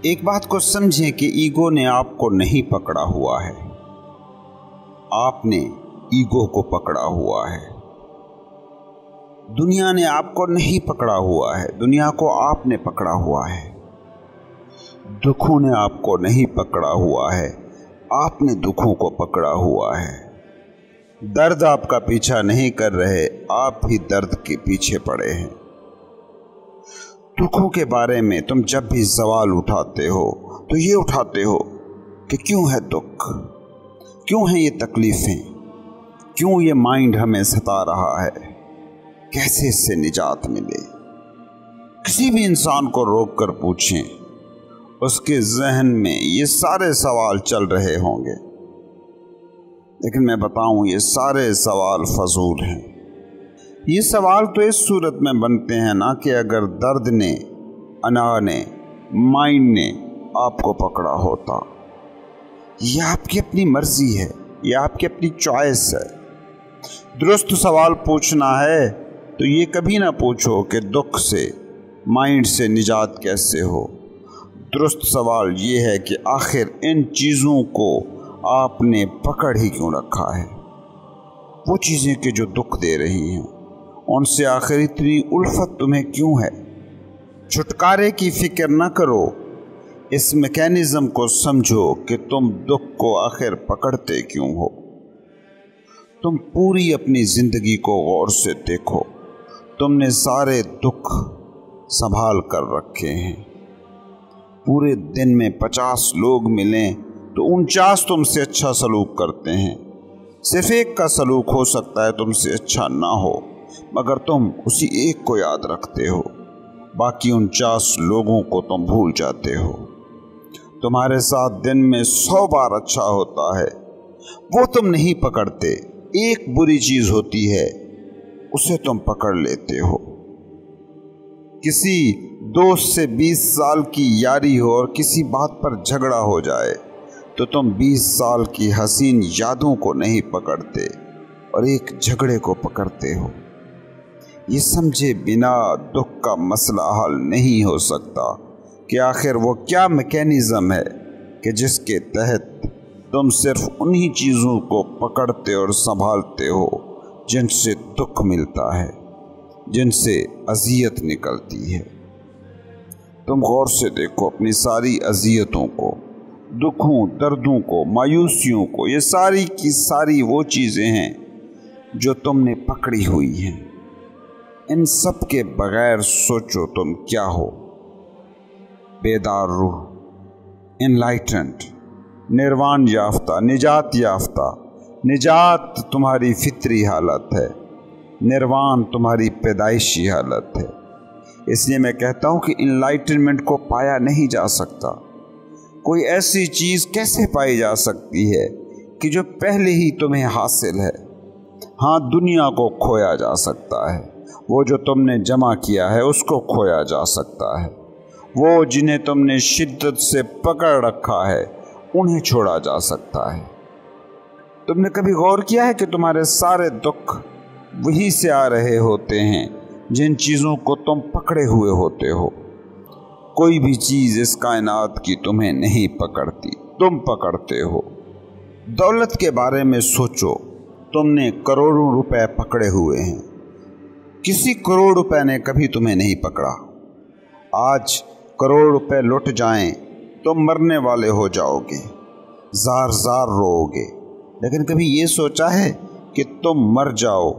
ایک بات کو سمجھیں کہ ایگو نے آپ کو نہیں پکڑا ہوا ہے، آپ نے ایگو کو پکڑا ہوا ہے۔ دنیا نے آپ کو نہیں پکڑا ہوا ہے، دنیا کو آپ نے پکڑا ہوا ہے۔ دکھوں نے آپ کو نہیں پکڑا ہوا ہے، آپ نے دکھوں کو پکڑا ہوا ہے۔ درد آپ کا پیچھا نہیں کر رہے، آپ ہی درد کے پیچھے پڑے ہیں۔ دکھوں کے بارے میں تم جب بھی سوال اٹھاتے ہو تو یہ اٹھاتے ہو کہ کیوں ہے دکھ، کیوں ہیں یہ تکلیفیں، کیوں یہ مائنڈ ہمیں ستا رہا ہے، کیسے اس سے نجات ملے۔ کسی بھی انسان کو روک کر پوچھیں، اس کے ذہن میں یہ سارے سوال چل رہے ہوں گے، لیکن میں بتاؤں یہ سارے سوال فضول ہیں۔ یہ سوال تو اس صورت میں بنتے ہیں نا کہ اگر درد نے، انا نے، مائنڈ نے آپ کو پکڑا ہوتا۔ یہ آپ کی اپنی مرضی ہے، یہ آپ کی اپنی چوائس ہے۔ درست سوال پوچھنا ہے تو یہ کبھی نہ پوچھو کہ دکھ سے، مائنڈ سے نجات کیسے ہو۔ درست سوال یہ ہے کہ آخر ان چیزوں کو آپ نے پکڑ ہی کیوں رکھا ہے۔ وہ چیزیں کہ جو دکھ دے رہی ہیں، ان سے آخر اتنی الفت تمہیں کیوں ہے؟ چھٹکارے کی فکر نہ کرو، اس میکینزم کو سمجھو کہ تم دکھ کو آخر پکڑتے کیوں ہو۔ تم پوری اپنی زندگی کو غور سے دیکھو، تم نے سارے دکھ سنبھال کر رکھے ہیں۔ پورے دن میں 50 لوگ ملیں تو 49 تم سے اچھا سلوک کرتے ہیں۔ صرف ایک کا سلوک ہو سکتا ہے تم سے اچھا نہ ہو، مگر تم اسی ایک کو یاد رکھتے ہو، باقی 49 لوگوں کو تم بھول جاتے ہو۔ تمہارے ساتھ دن میں 100 بار اچھا ہوتا ہے، وہ تم نہیں پکڑتے۔ ایک بری چیز ہوتی ہے، اسے تم پکڑ لیتے ہو۔ کسی دوست سے 20 سال کی یاری ہو اور کسی بات پر جھگڑا ہو جائے تو تم 20 سال کی حسین یادوں کو نہیں پکڑتے اور ایک جھگڑے کو پکڑتے ہو۔ یہ سمجھے بنا دکھ کا مسئلہ حل نہیں ہو سکتا کہ آخر وہ کیا میکینزم ہے کہ جس کے تحت تم صرف انہی چیزوں کو پکڑتے اور سنبھالتے ہو جن سے دکھ ملتا ہے، جن سے اذیت نکلتی ہے۔ تم غور سے دیکھو اپنی ساری اذیتوں کو، دکھوں، دردوں کو، مایوسیوں کو۔ یہ ساری کی ساری وہ چیزیں ہیں جو تم نے پکڑی ہوئی ہیں۔ ان سب کے بغیر سوچو تم کیا ہو؟ بیدار روح، انلائٹنڈ، نروان یافتہ، نجات یافتہ۔ نجات تمہاری فطری حالت ہے، نروان تمہاری پیدائشی حالت ہے۔ اس لیے میں کہتا ہوں کہ انلائٹنمنٹ کو پایا نہیں جا سکتا۔ کوئی ایسی چیز کیسے پائی جا سکتی ہے کہ جو پہلے ہی تمہیں حاصل ہے؟ ہاں، دنیا کو کھویا جا سکتا ہے، وہ جو تم نے جمع کیا ہے اس کو کھویا جا سکتا ہے، وہ جنہیں تم نے شدت سے پکڑ رکھا ہے انہیں چھوڑا جا سکتا ہے۔ تم نے کبھی غور کیا ہے کہ تمہارے سارے دکھ وہی سے آ رہے ہوتے ہیں جن چیزوں کو تم پکڑے ہوئے ہوتے ہو؟ کوئی بھی چیز اس کائنات کی تمہیں نہیں پکڑتی، تم پکڑتے ہو۔ دولت کے بارے میں سوچو، تم نے کروڑوں روپے پکڑے ہوئے ہیں، کسی کروڑ روپے نے کبھی تمہیں نہیں پکڑا۔ آج کروڑ روپے لٹ جائیں تم مرنے والے ہو جاؤ گے، زار زار رو گے، لیکن کبھی یہ سوچا ہے کہ تم مر جاؤ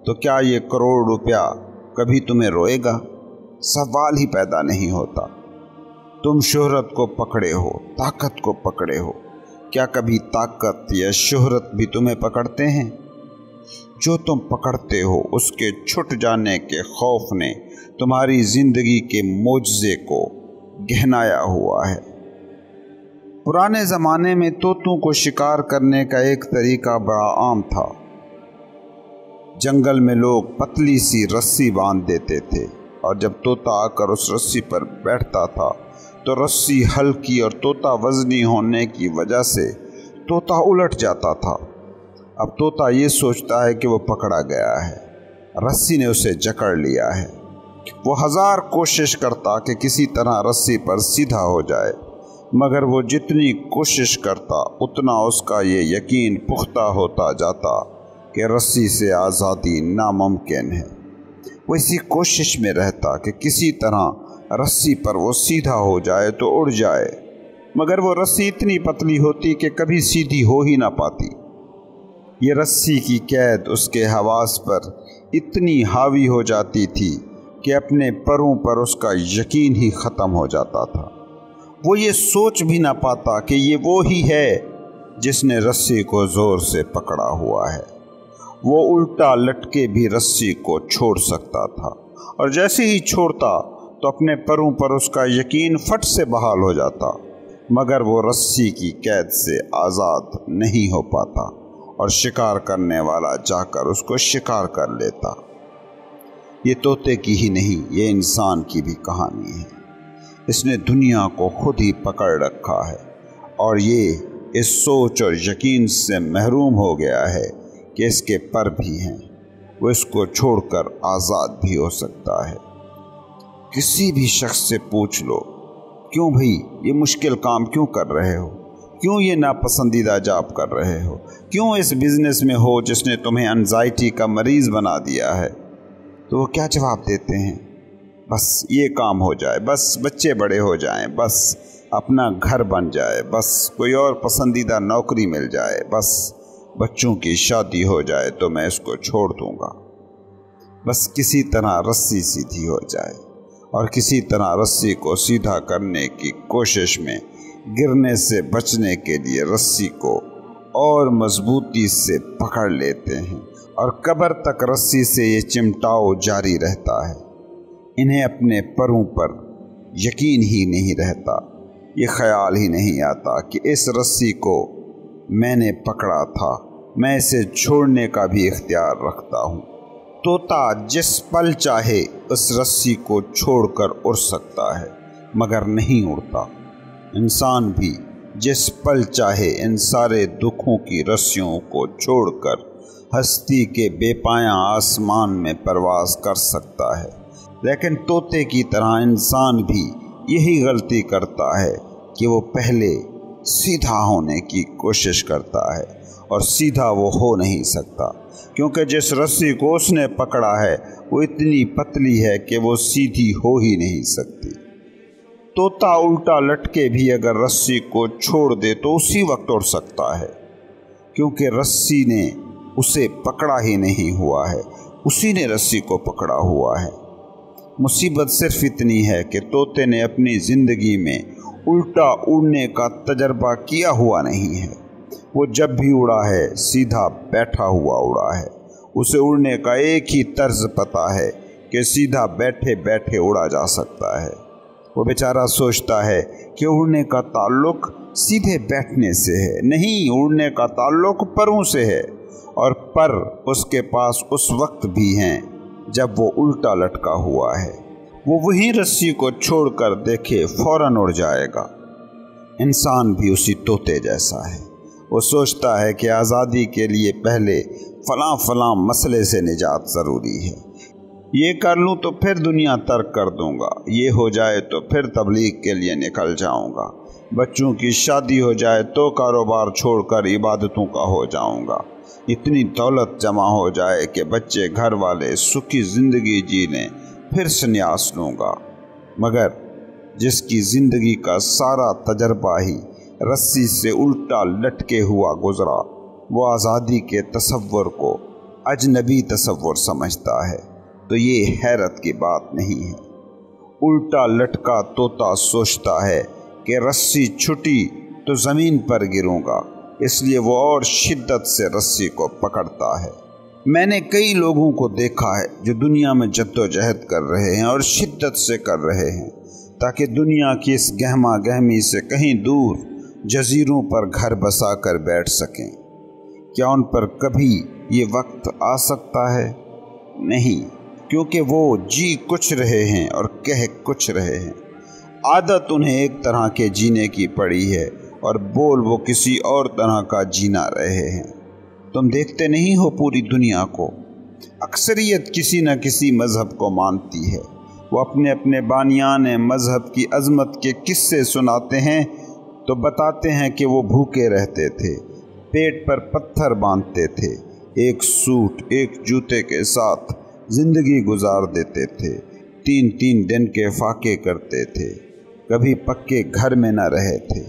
تو کیا یہ کروڑ روپیہ کبھی تمہیں روئے گا؟ سوال ہی پیدا نہیں ہوتا۔ تم شہرت کو پکڑے ہو، طاقت کو پکڑے ہو، کیا کبھی طاقت یا شہرت بھی تمہیں پکڑتے ہیں؟ جو تم پکڑتے ہو اس کے چھٹ جانے کے خوف نے تمہاری زندگی کے معجزے کو گہنایا ہوا ہے۔ پرانے زمانے میں طوطوں کو شکار کرنے کا ایک طریقہ بڑا عام تھا۔ جنگل میں لوگ پتلی سی رسی باندھ دیتے تھے اور جب طوطا آ کر اس رسی پر بیٹھتا تھا تو رسی ہلکی اور طوطا وزنی ہونے کی وجہ سے طوطا الٹ جاتا تھا۔ اب طوطا یہ سوچتا ہے کہ وہ پکڑا گیا ہے، رسی نے اسے جکڑ لیا ہے۔ وہ ہزار کوشش کرتا کہ کسی طرح رسی پر سیدھا ہو جائے، مگر وہ جتنی کوشش کرتا اتنا اس کا یہ یقین پختہ ہوتا جاتا کہ رسی سے آزادی ناممکن ہے۔ وہ اسی کوشش میں رہتا کہ کسی طرح رسی پر وہ سیدھا ہو جائے تو اڑ جائے، مگر وہ رسی اتنی پتلی ہوتی کہ کبھی سیدھی ہو ہی نہ پاتی۔ یہ رسی کی قید اس کے حواس پر اتنی حاوی ہو جاتی تھی کہ اپنے پروں پر اس کا یقین ہی ختم ہو جاتا تھا۔ وہ یہ سوچ بھی نہ پاتا کہ یہ وہی ہے جس نے رسی کو زور سے پکڑا ہوا ہے۔ وہ الٹا لٹکے بھی رسی کو چھوڑ سکتا تھا، اور جیسے ہی چھوڑتا تو اپنے پروں پر اس کا یقین فٹ سے بحال ہو جاتا، مگر وہ رسی کی قید سے آزاد نہیں ہو پاتا، اور شکار کرنے والا جا کر اس کو شکار کر لیتا۔ یہ طوطے کی ہی نہیں، یہ انسان کی بھی کہانی ہے۔ اس نے دنیا کو خود ہی پکڑ رکھا ہے، اور یہ اس سوچ اور یقین سے محروم ہو گیا ہے کہ اس کے پر بھی ہیں، وہ اس کو چھوڑ کر آزاد بھی ہو سکتا ہے۔ کسی بھی شخص سے پوچھ لو، کیوں بھئی یہ مشکل کام کیوں کر رہے ہو؟ کیوں یہ ناپسندیدہ جاب کر رہے ہو؟ کیوں اس بزنس میں ہو جس نے تمہیں انزائٹی کا مریض بنا دیا ہے؟ تو وہ کیا جواب دیتے ہیں؟ بس یہ کام ہو جائے، بس بچے بڑے ہو جائیں، بس اپنا گھر بن جائے، بس کوئی اور پسندیدہ نوکری مل جائے، بس بچوں کی شادی ہو جائے تو میں اس کو چھوڑ دوں گا۔ بس کسی طرح رسی سیدھی ہو جائے، اور کسی طرح رسی کو سیدھا کرنے کی کوشش میں گرنے سے بچنے کے لیے رسی کو اور مضبوطی سے پکڑ لیتے ہیں، اور قبر تک رسی سے یہ چمٹاؤ جاری رہتا ہے۔ انہیں اپنے پروں پر یقین ہی نہیں رہتا، یہ خیال ہی نہیں آتا کہ اس رسی کو میں نے پکڑا تھا، میں اسے چھوڑنے کا بھی اختیار رکھتا ہوں۔ طوطا جس پل چاہے اس رسی کو چھوڑ کر اڑ سکتا ہے، مگر نہیں اڑتا۔ انسان بھی جس پل چاہے ان سارے دکھوں کی رسیوں کو چھوڑ کر ہستی کے بے پایاں آسمان میں پرواز کر سکتا ہے، لیکن طوطے کی طرح انسان بھی یہی غلطی کرتا ہے کہ وہ پہلے سیدھا ہونے کی کوشش کرتا ہے، اور سیدھا وہ ہو نہیں سکتا، کیونکہ جس رسی کو اس نے پکڑا ہے وہ اتنی پتلی ہے کہ وہ سیدھی ہو ہی نہیں سکتی۔ طوطا الٹا لٹکے بھی اگر رسی کو چھوڑ دے تو اسی وقت اڑ سکتا ہے، کیونکہ رسی نے اسے پکڑا ہی نہیں ہوا ہے، اسی نے رسی کو پکڑا ہوا ہے۔ مصیبت صرف اتنی ہے کہ طوطے نے اپنی زندگی میں الٹا اڑنے کا تجربہ کیا ہوا نہیں ہے۔ وہ جب بھی اڑا ہے سیدھا بیٹھا ہوا اڑا ہے۔ اسے اڑنے کا ایک ہی طرز پتہ ہے کہ سیدھا بیٹھے بیٹھے اڑا جا سکتا ہے۔ وہ بیچارہ سوچتا ہے کہ اڑنے کا تعلق سیدھے بیٹھنے سے ہے، نہیں، اڑنے کا تعلق پروں سے ہے، اور پر اس کے پاس اس وقت بھی ہیں جب وہ الٹا لٹکا ہوا ہے۔ وہ وہیں رسی کو چھوڑ کر دیکھے فوراً اڑ جائے گا۔ انسان بھی اسی طوطے جیسا ہے، وہ سوچتا ہے کہ آزادی کے لیے پہلے فلاں فلاں مسئلے سے نجات ضروری ہے، یہ کر لوں تو پھر دنیا ترک کر دوں گا، یہ ہو جائے تو پھر تبلیغ کے لیے نکل جاؤں گا، بچوں کی شادی ہو جائے تو کاروبار چھوڑ کر عبادتوں کا ہو جاؤں گا، اتنی دولت جمع ہو جائے کہ بچے گھر والے سکھی زندگی جی لیں، پھر سنیاس لوں گا۔ مگر جس کی زندگی کا سارا تجربہ ہی رسی سے الٹا لٹکے ہوا گزرا، وہ آزادی کے تصور کو اجنبی تصور سمجھتا ہے، تو یہ حیرت کی بات نہیں ہے۔ الٹا لٹکا طوطا سوچتا ہے کہ رسی چھٹی تو زمین پر گروں گا، اس لیے وہ اور شدت سے رسی کو پکڑتا ہے۔ میں نے کئی لوگوں کو دیکھا ہے جو دنیا میں جد و جہد کر رہے ہیں اور شدت سے کر رہے ہیں، تاکہ دنیا کی اس گہما گہمی سے کہیں دور جزیروں پر گھر بسا کر بیٹھ سکیں۔ کیا ان پر کبھی یہ وقت آ سکتا ہے؟ نہیں، کیونکہ وہ جی کچھ رہے ہیں اور کہہ کچھ رہے ہیں۔ عادت انہیں ایک طرح کے جینے کی پڑی ہے، اور بول وہ کسی اور طرح کا جینا رہے ہیں۔ تم دیکھتے نہیں ہو پوری دنیا کو، اکثریت کسی نہ کسی مذہب کو مانتی ہے۔ وہ اپنے اپنے بانیان مذہب کی عظمت کے قصے سناتے ہیں تو بتاتے ہیں کہ وہ بھوکے رہتے تھے، پیٹ پر پتھر باندھتے تھے، ایک سوٹ ایک جوتے کے ساتھ زندگی گزار دیتے تھے، 3 دن کے فاقے کرتے تھے، کبھی پکے گھر میں نہ رہے تھے۔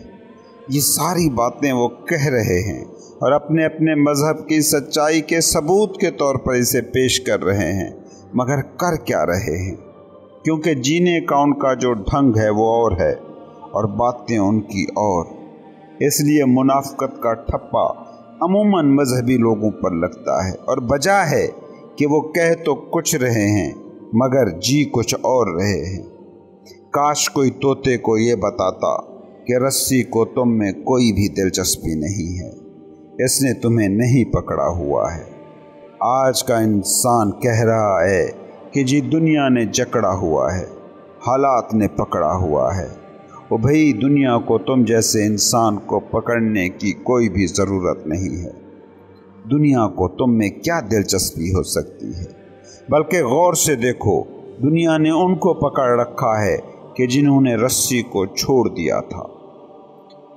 یہ ساری باتیں وہ کہہ رہے ہیں اور اپنے اپنے مذہب کی سچائی کے ثبوت کے طور پر اسے پیش کر رہے ہیں، مگر کر کیا رہے ہیں؟ کیونکہ جینے کا ان کا جو ڈھنگ ہے وہ اور ہے اور باتیں ان کی اور، اس لیے منافقت کا ٹھپا عموماً مذہبی لوگوں پر لگتا ہے، اور وجہ ہے کہ وہ کہہ تو کچھ رہے ہیں مگر جی کچھ اور رہے ہیں۔ کاش کوئی طوطے کو یہ بتاتا کہ رسی کو تم میں کوئی بھی دلچسپی نہیں ہے، اس نے تمہیں نہیں پکڑا ہوا ہے۔ آج کا انسان کہہ رہا ہے کہ جی دنیا نے جکڑا ہوا ہے، حالات نے پکڑا ہوا ہے۔ وہ بھئی دنیا کو تم جیسے انسان کو پکڑنے کی کوئی بھی ضرورت نہیں ہے۔ دنیا کو تم میں کیا دلچسپی ہو سکتی ہے؟ بلکہ غور سے دیکھو، دنیا نے ان کو پکڑ رکھا ہے کہ جنہوں نے رسی کو چھوڑ دیا تھا۔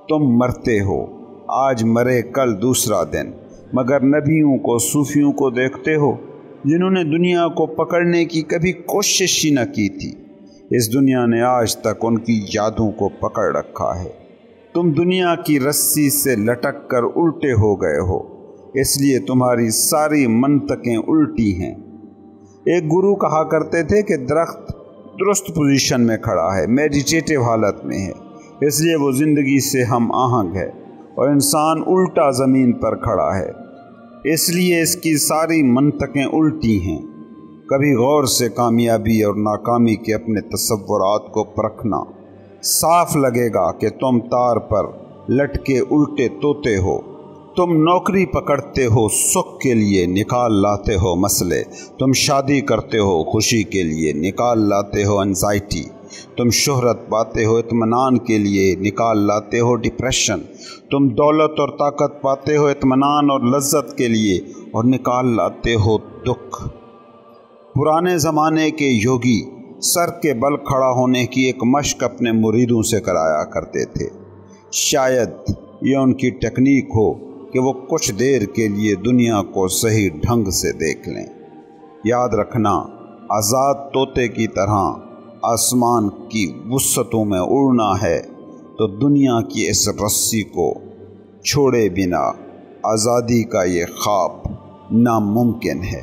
تم مرتے ہو، آج مرے کل دوسرا دن، مگر نبیوں کو صوفیوں کو دیکھتے ہو جنہوں نے دنیا کو پکڑنے کی کبھی کوشش ہی نہ کی تھی۔ اس دنیا نے آج تک ان کی یادوں کو پکڑ رکھا ہے۔ تم دنیا کی رسی سے لٹک کر الٹے ہو گئے ہو، اس لیے تمہاری ساری منطقیں الٹی ہیں۔ ایک گرو کہا کرتے تھے کہ درخت درست پوزیشن میں کھڑا ہے، میڈیٹیٹو حالت میں ہے، اس لیے وہ زندگی سے ہم آہنگ ہے، اور انسان الٹا زمین پر کھڑا ہے، اس لیے اس کی ساری منطقیں الٹی ہیں۔ کبھی غور سے کامیابی اور ناکامی کے اپنے تصورات کو پرکھنا، صاف لگے گا کہ تم تار پر لٹکے الٹے طوطے ہو۔ تم نوکری پکڑتے ہو سکھ کے لیے، نکال لاتے ہو مسئلے۔ تم شادی کرتے ہو خوشی کے لیے، نکال لاتے ہو انزائٹی۔ تم شہرت پاتے ہو اطمینان کے لیے، نکال لاتے ہو ڈپریشن۔ تم دولت اور طاقت پاتے ہو اطمینان اور لذت کے لیے، اور نکال لاتے ہو دکھ۔ پرانے زمانے کے یوگی سر کے بل کھڑا ہونے کی ایک مشق اپنے مریدوں سے کرایا کرتے تھے۔ شاید یہ ان کی ٹیکنیک ہو کہ وہ کچھ دیر کے لیے دنیا کو صحیح ڈھنگ سے دیکھ لیں۔ یاد رکھنا، آزاد طوطے کی طرح آسمان کی وسعتوں میں اڑنا ہے تو دنیا کی اس رسی کو چھوڑے بنا آزادی کا یہ خواب ناممکن ہے۔